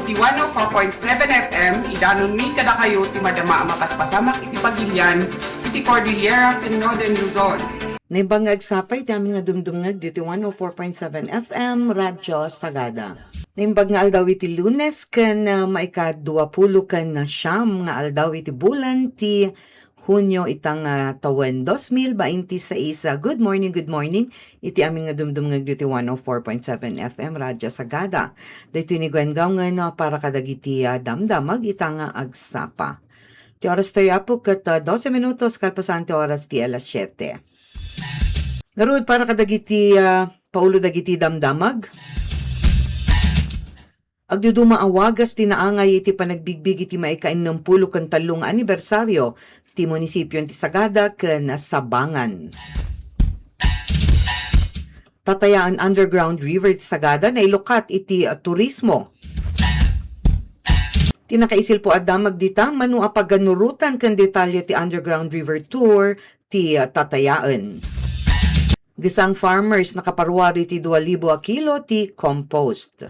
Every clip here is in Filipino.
iti 104.7 FM, idanon mi kada kayo ti madama mapaspasamak iti pagilian, iti Cordillera ken Northern Luzon. Naibangag sapay ti amin nga dumdumngag dito 104.7 FM Radyo Sagada. Naimbag nga aldaw iti Lunes ken maika-20 ken siyam nga aldaw iti bulan ti Hunyo itang tawen 2026. Good morning. Iti aming nga dumdumngag dito 104.7 FM Radyo Sagada. Dito ni Gwen Gaungan para kadagiti damdamag itang agsapa. Ti oras tayo po kat 12 minutos kalpasan ti oras ti alas 7. Garud para kadagiti paulo dagiti damdamag. Agduduma awagas tinaangay iti panagbigбig iti maika-60 ken 3 anibersaryo ti munisipyo ti Sagada ken Sabangan. Tatayaan underground river ti Sagada na ilukat iti turismo. Tinakaisil po adamag dita manu apaganurutan ken detalye ti underground river tour ti tatayaan. Gisang farmers nakaparuwari ti 2,000 a kilo ti compost.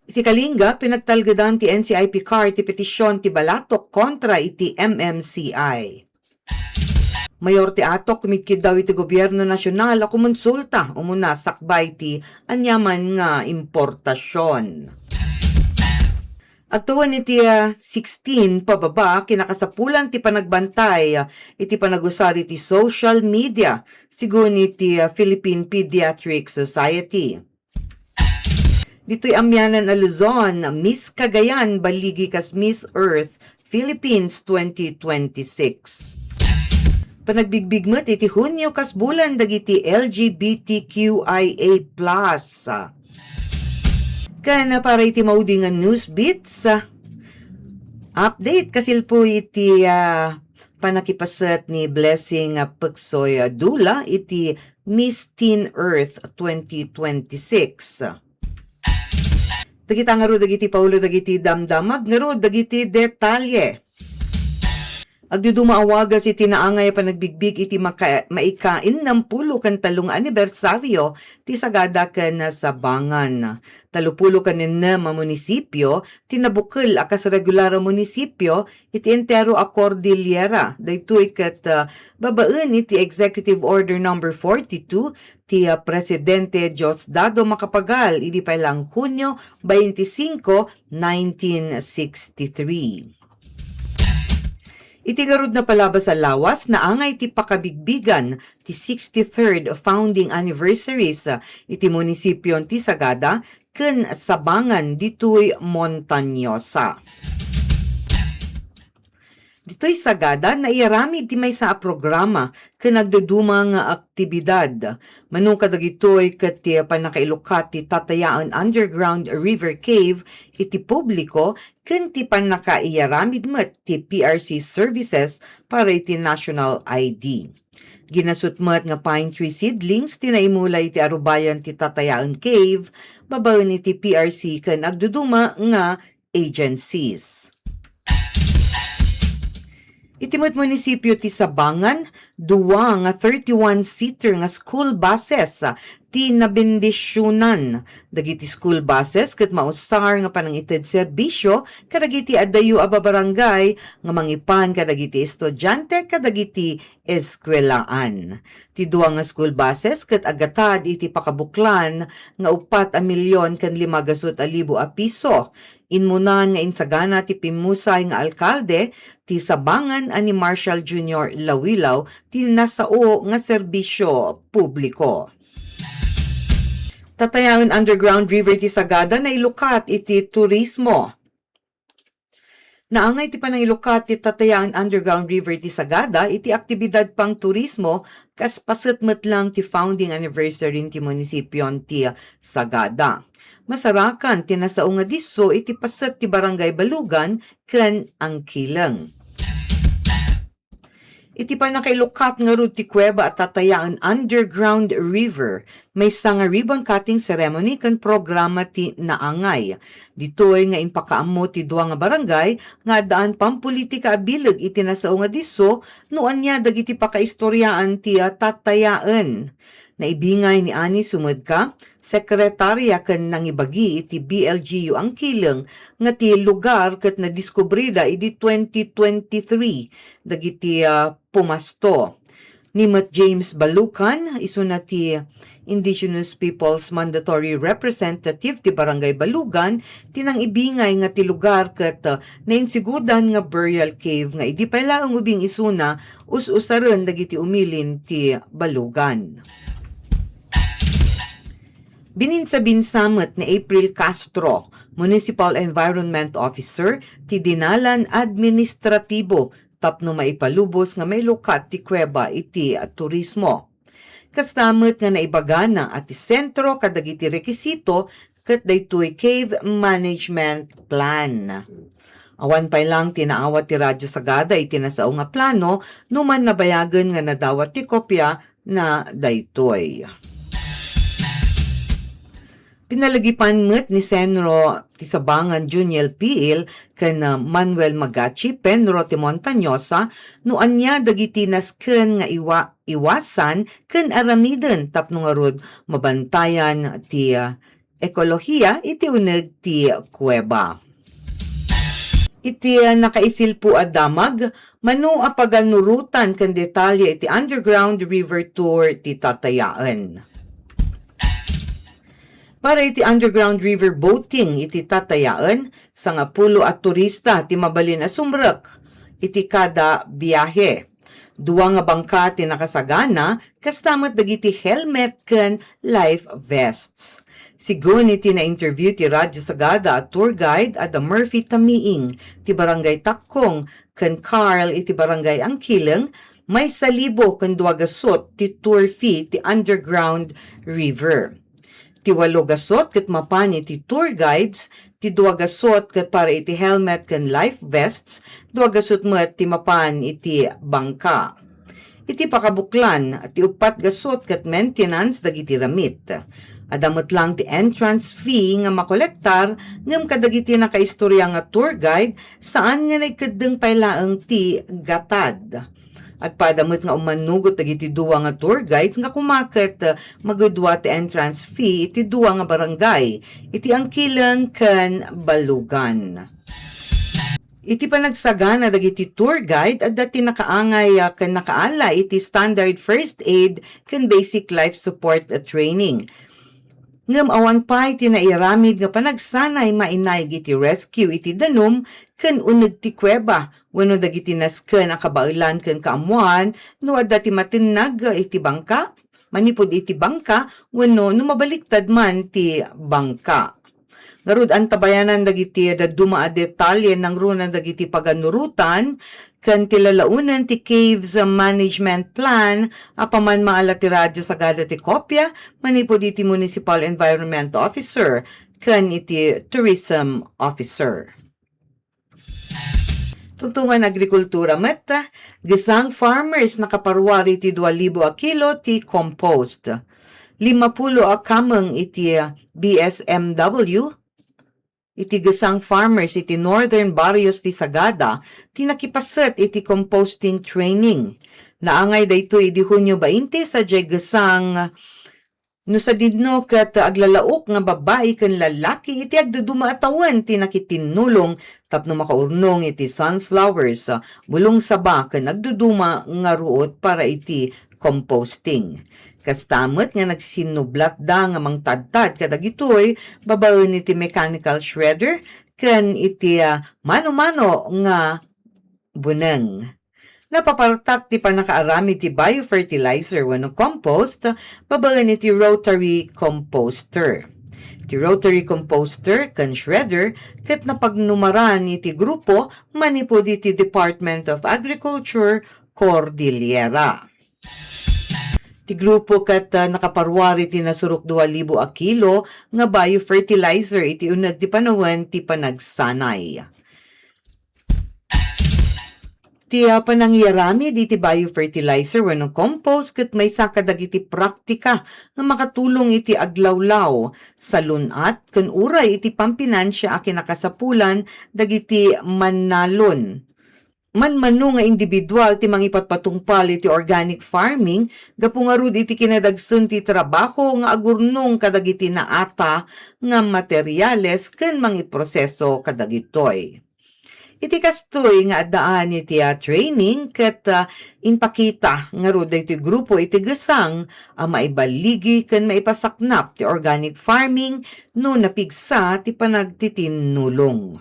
Iti Kalinga, pinagtalgadan ti NCIP car ti petisyon ti Balatok kontra iti MMCI. Mayor ti Atok kumikid daw iti gobyerno nasyonal a kumonsulta umuna sakbay ti anyaman nga importasyon. Agtuwan iti 16 pababa kinakasapulan ti panagbantay iti panagusari ti social media sigun iti Philippine Pediatric Society. Dito'y amyanan na Luzon, Miss Cagayan, baligi kas Miss Earth, Philippines 2026. Panagbigbigmat iti Hunyo kas bulan dagiti LGBTQIA+. Kana para iti maudingan news beats. Update kasil po iti panakipasat ni Blessing Pagsoy Dula iti Miss Teen Earth 2026. Dagiti ngaro dagiti paulo dagiti damdamag ngaro dagiti detalye. Agduduma awagas iti naangay panagbigbig iti maika-60 ken 3 anibersaryo ti Sagada ken Sabangan. 30 ken 6 munisipyo tinabukkel akas regular munisipyo iti entero a Cordillera. Daytoy ket babaen iti Executive Order number 42 ti Presidente Diosdado Macapagal idi pailang Hunyo 25, 1963. Iti garud na palabas sa lawas na angay ti pakabigbigan ti 63rd founding anniversaries iti munisipyo ti Sagada ken Sabangan ditoy Montañosa. Dito'y Sagada na iaramid ti maysa a programa ken nagdudumang aktibidad. Manu kadagitoy ket ti panakailukat ti tatayaan underground river cave iti publiko ken ti panakaiaramid met ti PRC services para iti national ID. Ginasut met nga pine tree seedlings tinaimulay ti arubayan ti tatayaan cave babaen iti PRC ken agduduma nga agencies. Itimot munisipyo ti Sabangan, duwa nga 31-seater nga school buses ti nabendisyonan. Dagiti school buses ket mausar nga panangited serbisyo kadagiti adayo a babarangay nga mangipan kadagiti estudyante kadagiti eskwelaan. Ti duwa nga school buses ket agatad iti pakabuklan nga 4 milyon ken 500,000 a piso. Inmunan nga insagana ti pimusay nga alkalde ti Sabangan ani Marshall Jr. Lawilaw ti nasao nga serbisyo publiko. Tatayaan underground river ti Sagada na ilukat iti turismo. Naangay ti panailukat ti tatayaan underground river ti Sagada iti aktibidad pang turismo kas pasatmet lang ti founding anniversary ti munisipyon ti Sagada. Masarakan tinasao nga disso iti pasat ti barangay Balugan ken Angkilang. Iti panakailukat nga rod ti kuweba at tatayaan underground river. May nga ribbon cutting ceremony kan programa ti naangay. Ditoy nga inpakaammo ti duwa nga barangay nga daan pampolitika bilag iti nasao nga disso noan niya dagiti pakaistoryaan ti tatayaan. Naibingay ni Ani Sumudka, sekretarya ken nangibagi iti BLGU ang kileng nga ti lugar ket nadiskubrida iti 2023 dagiti pumasto. Nimot James Balucan, iso na ti Indigenous Peoples Mandatory Representative ti Barangay Balugan, tinang ibingay nga ti lugar ket nainsigudan nga burial cave nga idi palaang ubing isuna us-usaron dagiti umilin ti Balugan. Bininsa-binsamet ni April Castro, Municipal Environment Officer, ti Dinalan Administratibo tapno maipalubos nga may lukat ti kuweba iti turismo. Kastamet nga naibagana at ti sentro kadagiti rekisito ket daytoy cave management plan. Awan pay lang tinaawat ti Radyo Sagada iti nasao nga plano numan nabayagan nga nadawat ti kopya na daytoy. Pinalagipan met ni Senro ti Sabangan Juniel P.L. ken Manuel Magachi Penro ti Montañosa no anya dagiti nasken nga iwasan ken aramiden tapno nga rod mabantayan ti ekolohiya iti uneg ti kuweba. Iti nakaisil po adamag, mano apaganurutan ken detalye iti underground river tour ti tatayaan. Para iti underground river boating iti tatayaan, sa nga pulo at turista ti mabalin a sumrek, iti kada biyahe. Dua nga bangka ti nakasagana, kastamat dagiti helmet ken life vests. Sigun iti na-interview ti Radyo Sagada at tour guide at Murphy Tamiing ti Barangay Takkong ken Carl iti Barangay Angkileng, may salibo ken duagasot ti tour fee ti underground river. Ti 8 gasot ket mapani ti tour guides, ti 2 gasot ket para iti helmet ken life vests, 2 gasot met ti mapan iti bangka. Iti pakabuklan, ti 4 gasot ket maintenance dagiti ramit. Adamot lang ti entrance fee nga makolektar ngem kadagiti nakaistorya nga tour guide saan nga nagkadeng paylaeng ti gatad. At padamot nga umanugot dagiti duwa nga tour guides nga kumaket magudwa ti entrance fee iti duwa nga barangay iti Angkileng ken Balugan. Iti panagsagana dagiti tour guide at dati nakaangay ken nakaala iti standard first aid ken basic life support training. Ngem awan pay ti nairamid nga panagsanay mainay iti rescue iti danum ken uneg ti kuweba wenno dagiti nasken a kabailan ken kaamuan no adda ti matinag iti bangka manipod iti bangka wenno no mabaliktad man ti bangka. Ngarud antabayanan dagiti daduma a detalye ng runa dagiti paganurutan ken tilalaunan ti caves management plan apaman maala ti Radyo Sagada ti kopya manipod iti Municipal Environment Officer ken iti Tourism Officer. Tungtungan agrikultura met, gisang farmers nakaparwari ti 2,000 a kilo ti compost. 50 a kameng iti BSMW. Iti gisang farmers iti Northern Barrios ti Sagada, tinakipaset iti composting training. Naangay dayto iti Hunyo 20 sa gisang no sa didno ket aglalaok nga babae ken lalaki iti agduduma atawan ti nakitinulong tapno makaurnong iti sunflowers bulong saba ken agduduma nga ruot para iti composting. Kastamet nga nagsinublat da nga mangtadtad kadagitoy babaen iti mechanical shredder ken iti mano-mano nga buneng. Napapartak ti panakaarami ti biofertilizer wenno compost, babaen iti rotary composter. Ti rotary composter ken shredder ket napagnumaran iti grupo manipod iti Department of Agriculture Cordillera. Ti grupo ket nakaparwari ti nasurok 2,000 a kilo nga biofertilizer iti uneg ti panawen ti panagsanay. Ti panangyarami di ti biofertilizer wenno compost ket may sakadagiti praktika nga makatulong iti aglawlaw sa lunat ken uray iti pampinansya a kinakasapulan dagiti mannalon. manmano nga individual ti mangipatpatungpal iti organic farming, gapungarud iti kinadagsen ti trabaho nga agurnong kadagiti naata nga materyales ken mangiproseso kadagitoy. Iti kastoy nga addaan iti training ket inpakita nga rod iti grupo iti gesang maibaligi ken maipasaknap ti organic farming no napigsa ti panagtitinulong.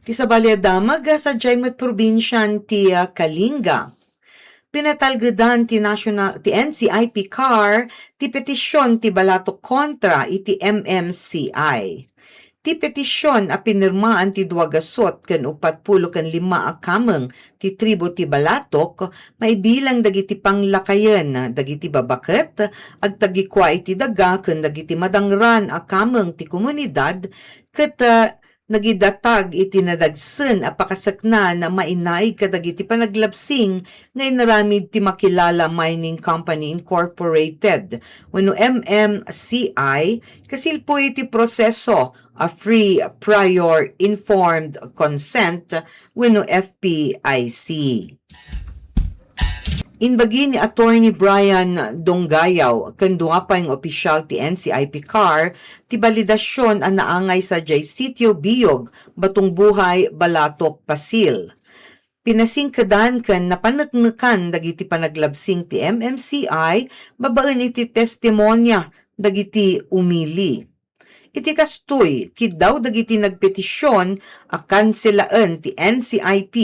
Ti sabali damag sa Jaymat probinsyan ti Kalinga. Pinatalgedan ti NCIP CAR ti petisyon ti balato kontra iti MMCI. Ti petisyon pinirmaan ti 2 ken 45 kameng ti tribo ti Balatok maibilang dagiti panglakayen dagiti babaket agtagikwa iti daga ken dagiti madangran kameng ti komunidad ket nagidatag iti nadagsen pakasakna na mainay kadagiti panaglabsing nga inaramid ti Makilala Mining Company Incorporated wenno MMCI kasilpo iti proseso free prior informed consent wenno FPIC. Inbagi ni Attorney Brian Donggayaw ken duha pa yung opisyal ti NCIP CAR ti balidasyon ang naangay sa sitio Biyog, Batong Buhay, Balatok, Pasil. Pinasingkadan ken napaneknekan dagiti panaglabsing ti MMCI babaen iti testimonya dagiti umili. Iti kastoy, kiddaw dagiti nagpetisyon kanselaan ti NCIP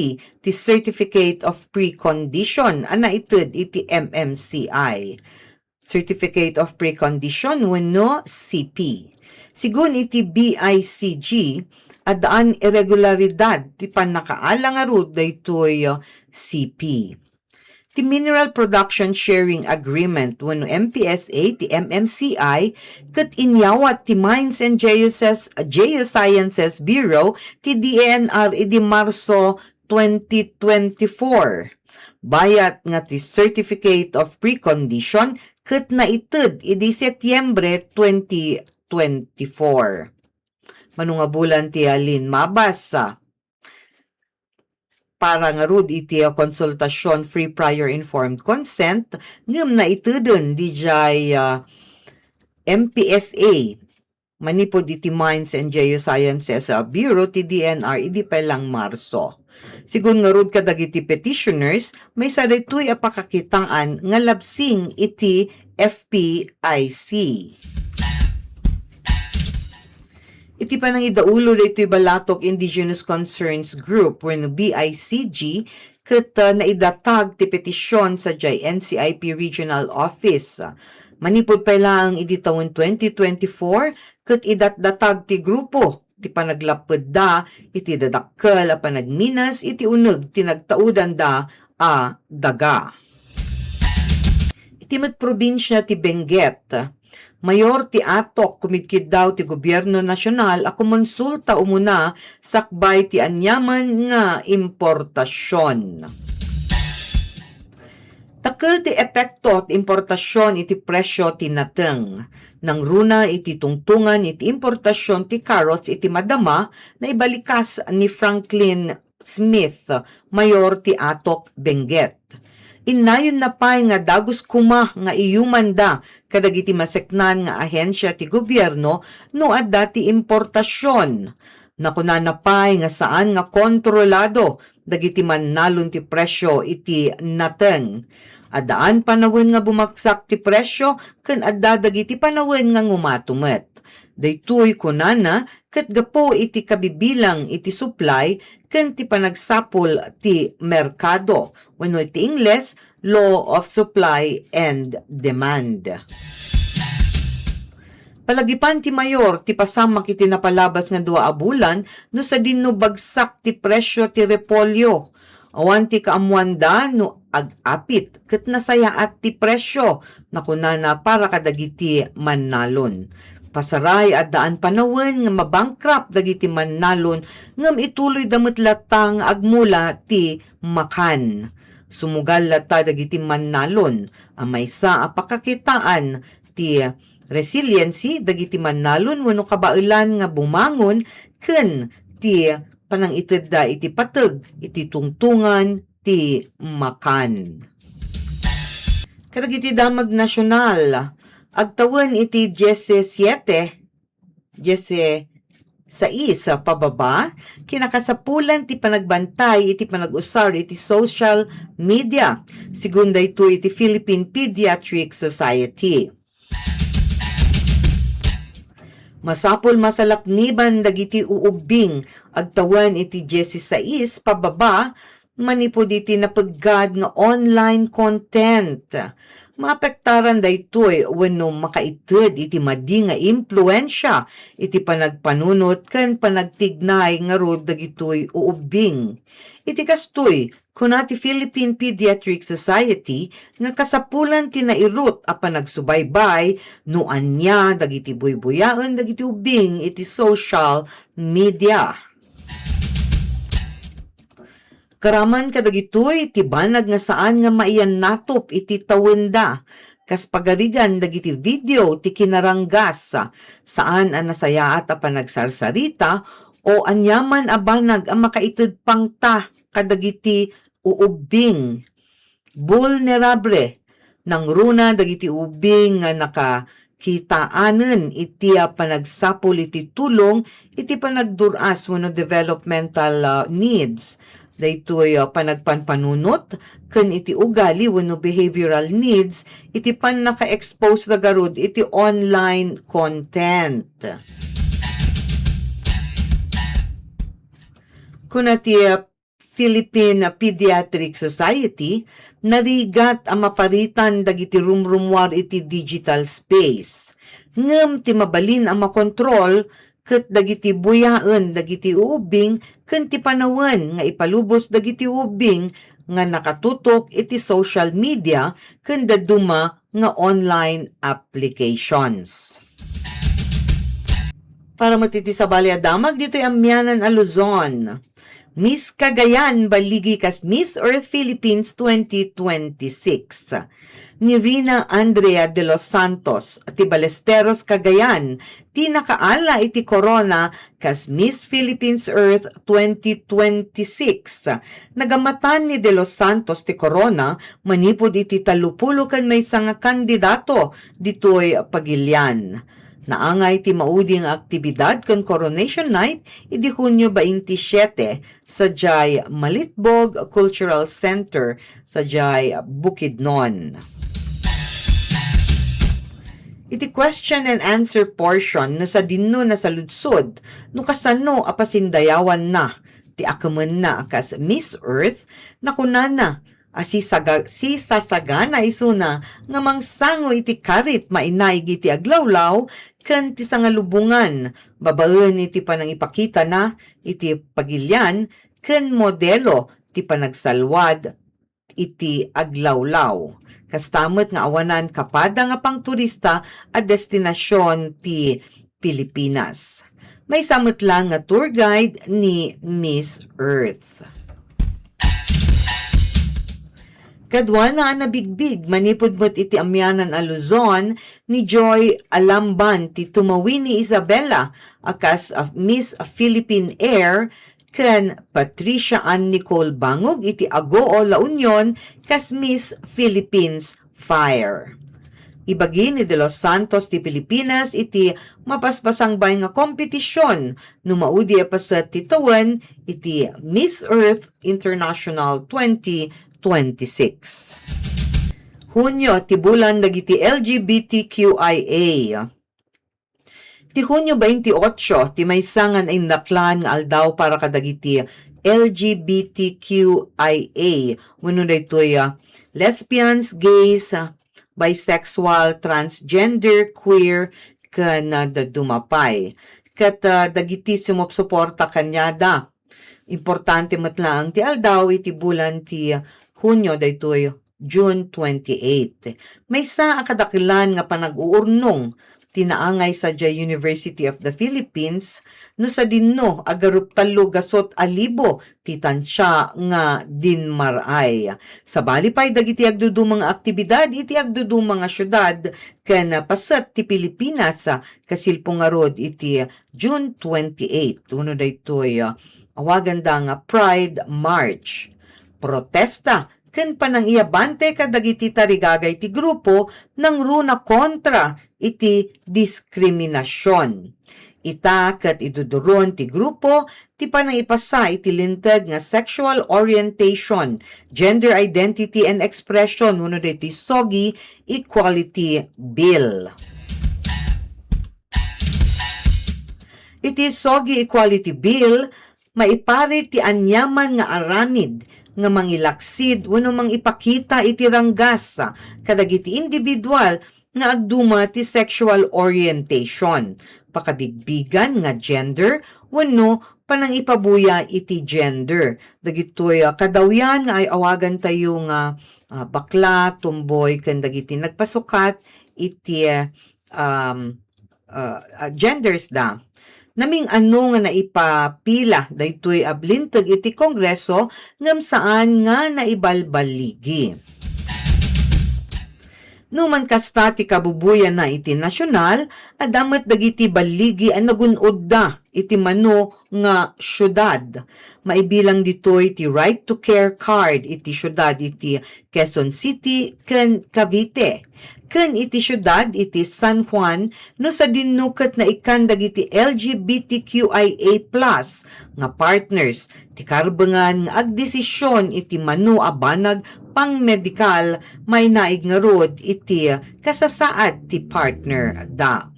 ti Certificate of Precondition naited iti MMCI. Certificate of Precondition wenno CP. Sigun iti BICG, adaan irregularidad ti panakaalang arud daytoy CP. Ti Mineral Production Sharing Agreement wenno MPSA ti MMCI ket inyawat ti Mines and Geosciences Bureau ti DENR idi Marso 2024. Bayat nga ti Certificate of Precondition ket naited idi Setyembre 2024. Mano nga bulan ti alin mabasa para nga rud iti konsultasyon free prior informed consent ngem na ituden dijay MPSA manipod iti Mines and Geosciences Bureau ti DNR idi pelang Marso. Sigun nga rud kadagiti petitioners may sadaytoy apakakitaan nga labsing iti FPIC. Iti panang idaulo daytoy Balatok Indigenous Concerns Group wenno BICG ket naidatag ti petisyon sa NCIP Regional Office. Manipod pa lang idi taon 2024 ket idatdatag ti grupo ti panaglaped da iti dadakkel a panagminas iti uneg ti nagtaudan da daga. Iti met probinsya ti Benguet. Mayor ti Atok kumidkid daw ti gobyerno nasyonal kumonsulta umuna sakbay ti anyaman nga importasyon. Takil ti epekto ti importasyon iti presyo ti nateng. Nang runa iti tungtungan iti importasyon ti carrots iti madama na ibalikas ni Franklin Smith, Mayor ti Atok, Benguet. Inayon na pay nga dagus kuma nga iyumanda kadagiti maseknan nga ahensya ti gobyerno no adda ti importasyon. Nakuna na pay nga saan nga kontrolado dagiti mannalon ti presyo iti nateng. Adaan panawin nga bumagsak ti presyo ken adda dagiti panawin nga ngumatumet. Daytoy kunana ket gapo iti kabibilang iti supply ken ti panagsapol ti merkado wenno iti Ingles Law of Supply and Demand. Palagipan ti Mayor ti pasamak iti napalabas nga 2 a bulan no sa dinno bagsak ti presyo ti repolyo. Awan ti kaamuanda no ag-apit ket nasayaat ti presyo nakunana para kadagiti mannalon. Pasaray at daan panawin nga mabangkrap dagiti mannalon ngam ituloy damet latang agmula ti makan. Sumugal lata dagiti mannalon maysa a pakakitaan ti resiliency dagiti mannalon wenno kabailan nga bumangon ken ti panang itid da iti pateg, iti tungtungan, ti makan. Karagiti damag nasyonal, agtawan iti 17, 16 pababa, kinakasapulan ti panagbantay iti panag-usar iti social media. Segunda ito iti Philippine Pediatric Society. Masapol masalakniban dagiti uubing agtawan iti 16 pababa manipod iti napaggad nga online content. Maapektaran daytoy wenno makaited iti madi nga impluensya iti panagpanunot ken panagtignay nga rod dagitoy uubing. Iti kastoy kuna ti Philippine Pediatric Society nga kasapulan ti nairut a panagsubaybay no anya dagiti buybuyaen dagiti ubing iti social media. Karaman kadagitoy iti banag nga saan nga maiyan natop iti tawenda kas pagarigan dagiti video ti kinaranggas saan ang nasayaat a panagsarsarita o anyaman a banag a makaited pangta kadagiti uubing vulnerable nang runa dagiti ubing nga nakakitaanen iti panagsapol iti tulong iti panagduras wenno developmental needs. Daytoy panagpanpanunot ken iti ugali wenno behavioral needs iti naka-expose na garud iti online content. Kuna ti Philippine Pediatric Society narigat ang maparitan dagiti rumrumwar iti digital space. Ngem ti mabalin ang makontrol ket dagiti buyaen dagiti ubing ken ti panawen nga ipalubos dagiti ubing nga nakatutok iti social media ken daduma nga online applications. Para matiti sa Damag dito'y amyanan a Luzon. Miss Cagayan baligi kas Miss Earth Philippines 2026. Ni Rina Andrea de los Santos ti Balesteros Cagayan ti nakaala iti corona kas Miss Philippines Earth 2026. Nagamatan ni de los Santos ti corona manipod iti talupulo ken maysa nga kandidato ditoy pagilian. Naangay ti mauding aktibidad ken Coronation Night idi Hunyo 27 sa Jai Malitbog Cultural Center sa Jai Bukidnon. Iti question and answer portion no sa dinno na sa ludsod no kasano apasindayawan na ti akamen na kas Miss Earth na kunana si sasagana isuna nga mangsango iti karit mainaig iti aglawlaw ken ti sangalubungan babaen iti panangipakita na iti pagilyan ken modelo ti panagsalwad iti aglawlaw. Kastamot nga awanan kapada nga pang turista a destinasyon ti Pilipinas. May samot lang nga tour guide ni Miss Earth. Kadwa na nabigbig manipod mo't iti amyanan a Luzon ni Joy Alamban ti tumawi ni Isabela akas Miss Philippine Air ken Patricia Ann Nicole Bangog iti Agoo La Union kas Miss Philippines Fire. Ibagi ni De Los Santos ti Pilipinas iti mapaspasang bay nga kompetisyon no maudi pasat ti tawen iti Miss Earth International 2026. Hunyo ti bulan dagiti LGBTQIA. Ti Hunyo 28 ti maysangan ay naklan nga aldaw para kadagiti LGBTQIA wenno daytoy lesbians, gays, bisexual, transgender, queer ken dumapay. Ket dagiti sumupsuporta kanyada. Importante matlang ti aldaw iti bulan ti Hunyo daytoy June 28. Maysa a kadakilan nga panag-uurnong tinaangay sa University of the Philippines, no sa dinno agarup talo gasot alibo titansya nga dinmaray. Sa balipay dagiti agdudu mga aktibidad iti agdudu mga syudad ken pasat ti Pilipinas kasilpong nga rod iti June 28. Uno daytoy awagan da nga Pride March. Protesta ken panang iabante kadagiti tarigagay ti grupo nang runa kontra iti diskriminasyon. Ita ket iduduron ti grupo ti panang ipasa iti linteg nga sexual orientation, gender identity and expression wenno iti SOGI Equality Bill. Iti SOGI Equality Bill maipari ti anyaman nga aramid nga mangilaksid wenno mangipakita iti ranggas kadagiti individual nga agduma ti sexual orientation, pakabigbigan nga gender wenno panang ipabuya iti gender. Dagitoy kadawyan nga ay awagan tayo nga bakla, tumboy ken dagiti nagpasukat iti genders da. Naming ano nga naipapila daytoy ablintag iti kongreso ngam saan nga naibalbaligi. Numan kasta ti kabubuyan na iti nasyonal, adamat dagiti baligi ang nagunod da iti mano nga syudad. Maibilang ditoy ti right to care card iti syudad iti Quezon City ken Cavite. Ken iti syudad iti San Juan no sa dinukat na ikan dagiti LGBTQIA+ nga partners ti karbengan nga agdesisyon iti mano abanag pang medikal may naig nga rod iti kasasaad ti partner da.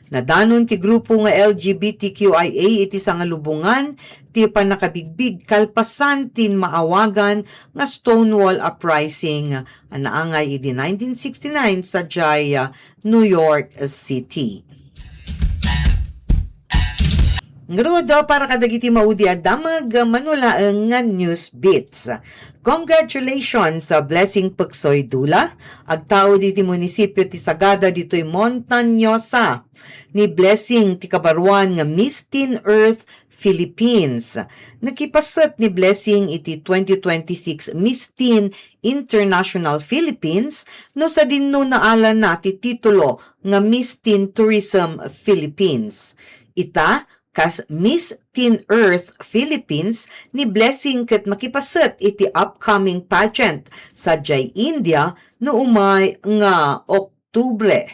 Nadanon ti grupo nga LGBTQIA iti sangalubungan ti panakabigbig kalpasan tin maawagan nga Stonewall Uprising naangay iti 1969 sa New York City. Ngarudo para kadagiti maudi adamag manulaeng nga news bits. Congratulations sa Blessing Puksoy Dula, agtao diti munisipyo ti Sagada ditoy Montañosa. Ni Blessing ti kabaruan nga Miss Teen Earth Philippines. Nakipasat ni Blessing iti 2026 Miss Teen International Philippines no sa dinno naalan na ti titulo nga Miss Teen Tourism Philippines. Ita kas Miss Teen Earth Philippines ni Blessing ket makipasat iti upcoming pageant sa India no umay nga Oktubre.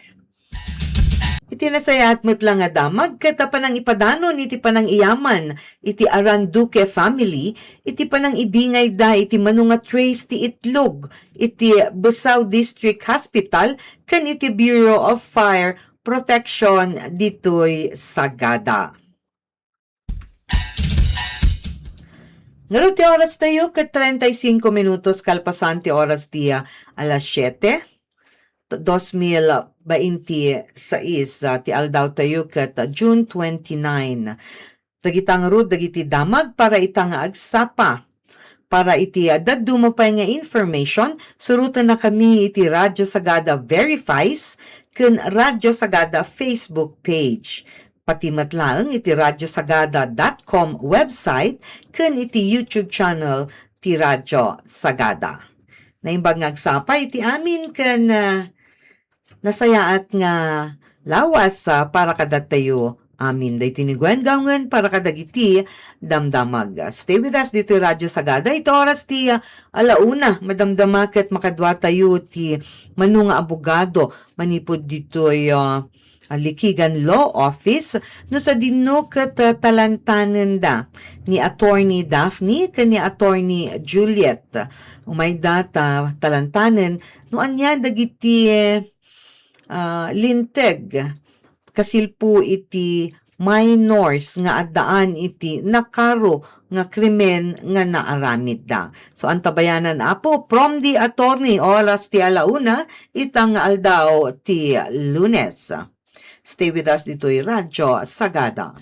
Iti nasayat mo't lang nga damag ket panang ipadanon iti panang iyaman iti Aranduque family iti panang ibingay da iti manunga trace ti itlog iti Busaw District Hospital ken iti Bureau of Fire Protection ditoy Sagada. Ngayon ti oras tayo ket 35 minutos kalpasan ti oras ti alas 7. 2026 ti aldaw tayo ket June 29. Dagitang rod dagiti damag para itang agsapa. Para iti daduma pa nga information, surutan na kami iti Radyo Sagada Verifies ken Radyo Sagada Facebook page. Pati matlaang iti radyosagada.com website ken iti YouTube channel ti Radyo Sagada. Naimbag ngagsapa iti amin ken nasayaat nga lawas para kadatayo amin day tinigwen gawngen para kadagiti damdamag. Stay with us dito Radyo Sagada. Ito oras ti alauna madamdama ket makadwa tayo ti manunga abogado manipod ditoy Likigan Law Office no sa dinno ket talantanen da ni Attorney Daphne ken ni Attorney Juliet. Umay data talantanen no anya dagiti linteg kasilpo iti minors nga addaan iti nakaro nga krimen nga naaramid da. So antabayanan apo from the attorney oras ti alauna itang aldaw ti Lunes. Stay with us dito'y Radyo Sagada.